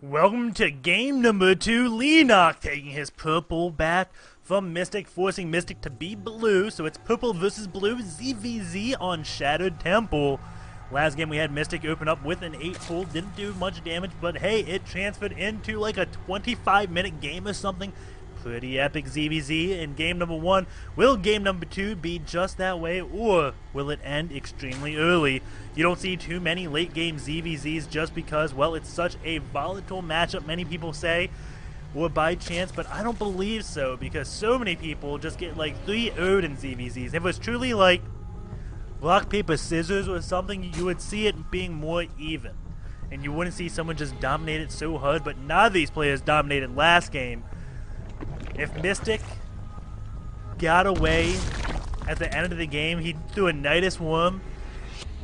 Welcome to game number 2, Leenock taking his purple back from Mystic, forcing Mystic to be blue, so it's purple versus blue, ZVZ on Shattered Temple. Last game we had Mystic open up with an 8 pull, didn't do much damage, but hey, it transferred into like a 25-minute game or something. Pretty epic ZVZ in game number 1. Will game number 2 be just that way, or will it end extremely early? You don't see too many late game ZVZs just because, well, it's such a volatile matchup, many people say, or by chance, but I don't believe so, because so many people just get like 3-0'd in ZVZs. If it was truly like rock, paper, scissors or something, you would see it being more even, and you wouldn't see someone just dominate it so hard, but none of these players dominated last game. If Mystic got away at the end of the game, he threw a Nidus Worm,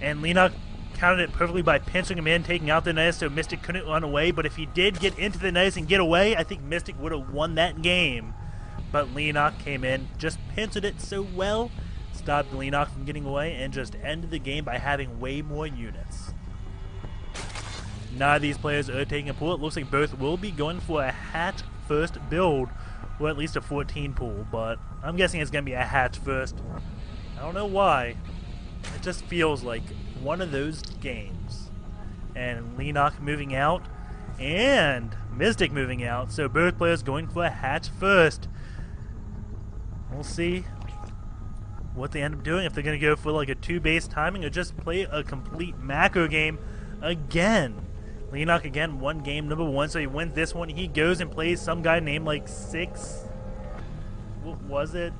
and Leenock counted it perfectly by pinching him in, taking out the Nidus so Mystic couldn't run away. But if he did get into the Nidus and get away, I think Mystic would have won that game. But Leenock came in, just pincered it so well, stopped Leenock from getting away, and just ended the game by having way more units. None of these players are taking a pull. It looks like both will be going for a hatch first build, or at least a 14 pool, but I'm guessing it's going to be a hatch first. I don't know why. It just feels like one of those games. And Leenock moving out, and Mystic moving out, so both players going for a hatch first. We'll see what they end up doing, if they're going to go for like a 2-base timing or just play a complete macro game again. Leenock again won game number 1, so he wins this one. He goes and plays some guy named like what was it?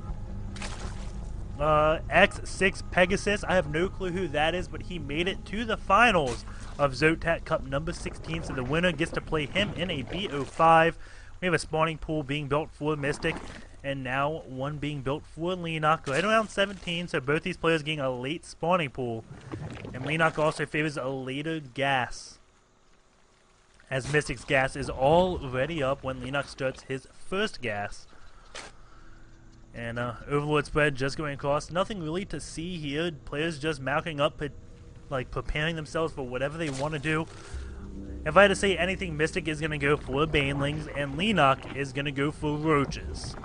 X6 Pegasus. I have no clue who that is, but he made it to the finals of ZOTAC Cup number 16, so the winner gets to play him in a BO5. We have a spawning pool being built for Mystic, and now one being built for Leenock right around 17, so both these players getting a late spawning pool. And Leenock also favors a later gas, as Mystic's gas is already up when Leenock starts his first gas. And Overlord spread just going across. Nothing really to see here. Players just mounting up, like preparing themselves for whatever they want to do. If I had to say anything, Mystic is going to go for Banelings, and Leenock is going to go for Roaches.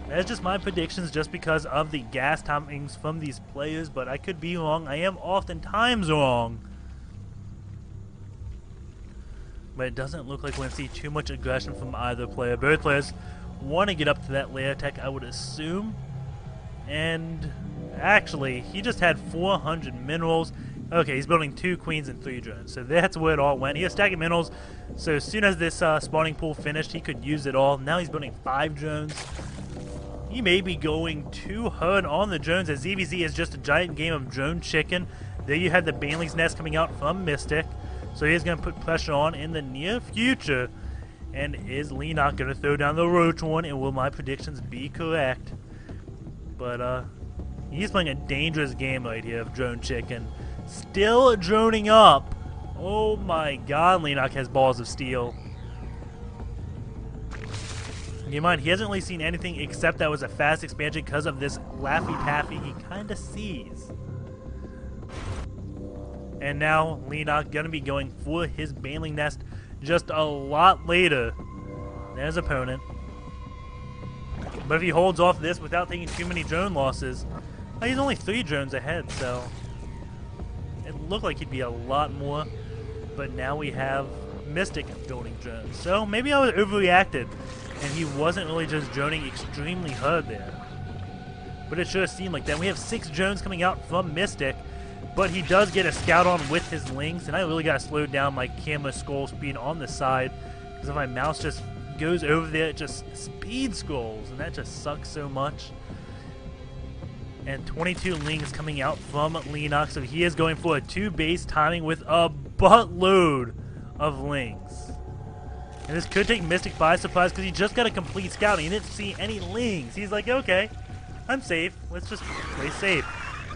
That's just my predictions just because of the gas timings from these players, but I could be wrong. I am oftentimes wrong. But it doesn't look like we're going to see too much aggression from either player. Both players want to get up to that layer tech, I would assume. And actually, he just had 400 minerals. Okay, he's building 2 queens and 3 drones, so that's where it all went. He has stacking minerals, so as soon as this spawning pool finished, he could use it all. Now he's building 5 drones. He may be going too hard on the drones, as ZVZ is just a giant game of drone chicken. There you have the Baneling's nest coming out from Mystic. So he's going to put pressure on in the near future. And is Leenock going to throw down the Roach one? And will my predictions be correct? But he's playing a dangerous game right here of Drone Chicken. Still droning up. Oh my god, Leenock has balls of steel. Keep in mind, he hasn't really seen anything except that was a fast expansion because of this Laffy Taffy he kind of sees. And now Leenock going to be going for his Baneling nest just a lot later than his opponent. But if he holds off this without taking too many drone losses, well, he's only 3 drones ahead, so it looked like he'd be a lot more. But now we have Mystic building drones. So maybe I was overreacted, and he wasn't really just droning extremely hard there. But it sure seemed like that. We have 6 drones coming out from Mystic. But he does get a scout on with his links, and I really got to slow down my camera scroll speed on the side, because if my mouse just goes over there, it just speed scrolls, and that just sucks so much. And 22 links coming out from Leenock, so he is going for a 2-base timing with a buttload of links. And this could take Mystic by surprise, because he just got a complete scout, and he didn't see any links. He's like, okay, I'm safe. Let's just play safe.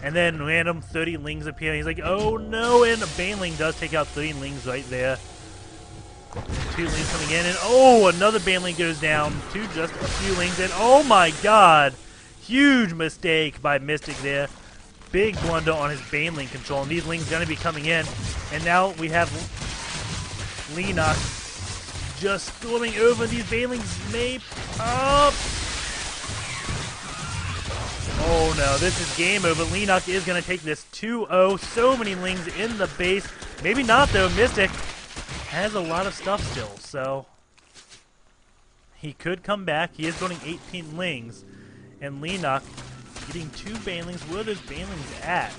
And then random 30 lings appear. He's like, oh no, and a Baneling does take out 3 lings right there. 2 lings coming in, and oh, another Baneling goes down to just a few lings, and oh my god, huge mistake by Mystic there. Big blunder on his Baneling control, and these lings going to be coming in. And now we have Leenock just storming over. These banelings may up. Oh no, this is game over. Leenock is going to take this 2-0. So many lings in the base. Maybe not though. Mystic has a lot of stuff still, so he could come back. He is building 18 lings. And Leenock getting 2 banelings. Where are those banelings at?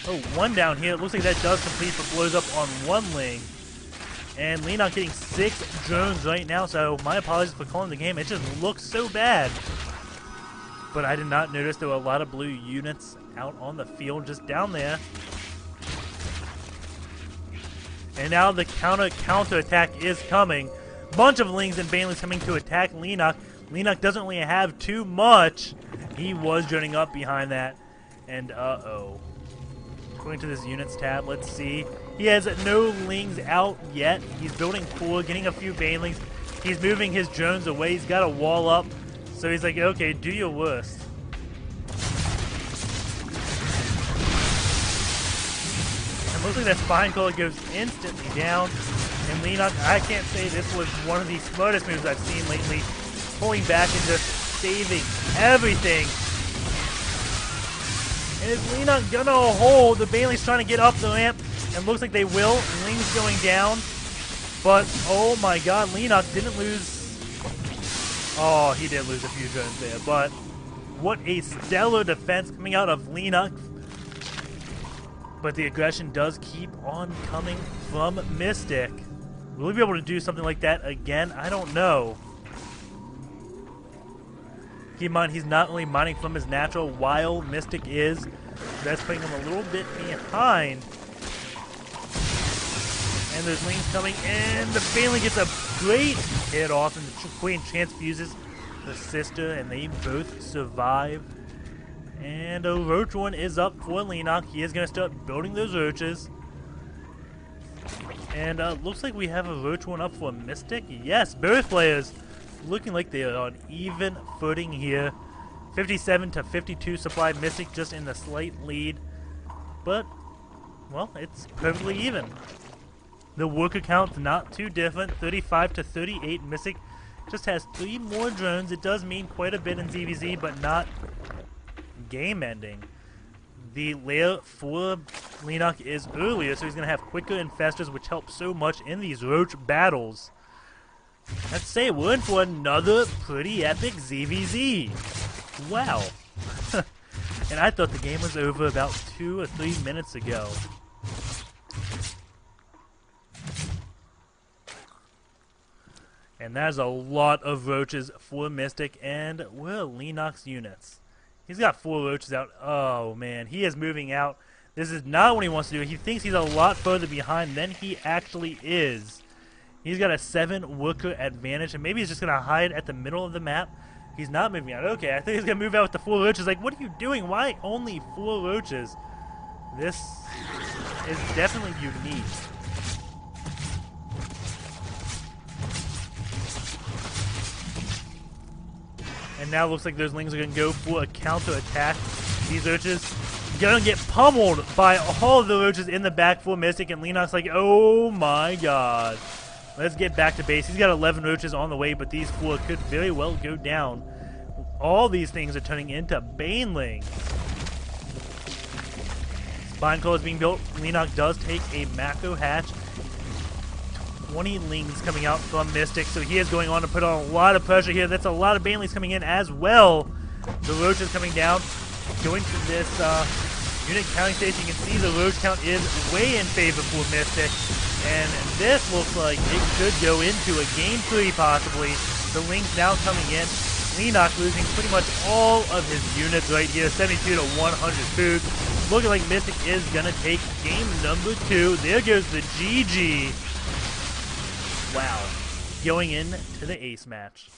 Oh, one down here. It looks like that does complete, but blows up on 1 ling. And Leenock getting 6 drones right now, so my apologies for calling the game. It just looks so bad. But I did not notice there were a lot of blue units out on the field just down there. And now the counter attack is coming. Bunch of lings and banelings coming to attack Leenock. Leenock doesn't really have too much. He was joining up behind that. And uh-oh. Going to this units tab, let's see. He has no lings out yet. He's building 4, getting a few banelings. He's moving his drones away. He's got a wall up. So he's like, okay, do your worst. And looks like that spine collar goes instantly down. And Leenock, I can't say this was one of the smartest moves I've seen lately. Pulling back and just saving everything. And is Leenock gonna hold? The banelings trying to get up the ramp. And looks like they will. Ling's going down. But, oh my god, Leenock didn't lose. Oh, he did lose a few drones there, but what a stellar defense coming out of Leenock. But the aggression does keep on coming from Mystic. Will he be able to do something like that again? I don't know. Keep in mind, he's not only mining from his natural while Mystic is. That's putting him a little bit behind. And there's lings coming, and the Baneling gets a great hit off, and the Queen transfuses the sister, and they both survive. And a roach one is up for Leenock. He is going to start building those roaches. And looks like we have a roach one up for Mystic. Yes, both players looking like they are on even footing here. 57 to 52 supply. Mystic just in the slight lead. But, well, it's perfectly even. The worker count's not too different. 35 to 38. Mystic just has 3 more drones. It does mean quite a bit in ZVZ, but not game ending. The layer for Leenock is earlier, so he's going to have quicker infestors, which helps so much in these roach battles. Let's say we're in for another pretty epic ZVZ. Wow. And I thought the game was over about 2 or 3 minutes ago. And there's a lot of roaches for Mystic, and where are Leenock's units? He's got 4 roaches out. Oh man, he is moving out. This is not what he wants to do. He thinks he's a lot further behind than he actually is. He's got a 7 worker advantage, and maybe he's just going to hide at the middle of the map. He's not moving out. Okay, I think he's going to move out with the 4 roaches. Like, what are you doing? Why only 4 roaches? This is definitely unique. And now it looks like those lings are going to go for a counter attack. These roaches going to get pummeled by all of the roaches in the back for Mystic, and Leenock's like, oh my god. Let's get back to base. He's got 11 roaches on the way, but these 4 could very well go down. All these things are turning into banelings. Spine Claw is being built. Leenock does take a macro hatch. 20 lings coming out from Mystic, so he is going on to put on a lot of pressure here. That's a lot of banelings coming in as well. The roaches coming down. Going to this unit counting station, you can see the roach count is way in favor for Mystic. And this looks like it could go into a game 3 possibly. The lings now coming in. Leenock losing pretty much all of his units right here. 72 to 100 food. Looking like Mystic is going to take game number 2. There goes the GG. Wow. Going into the ace match.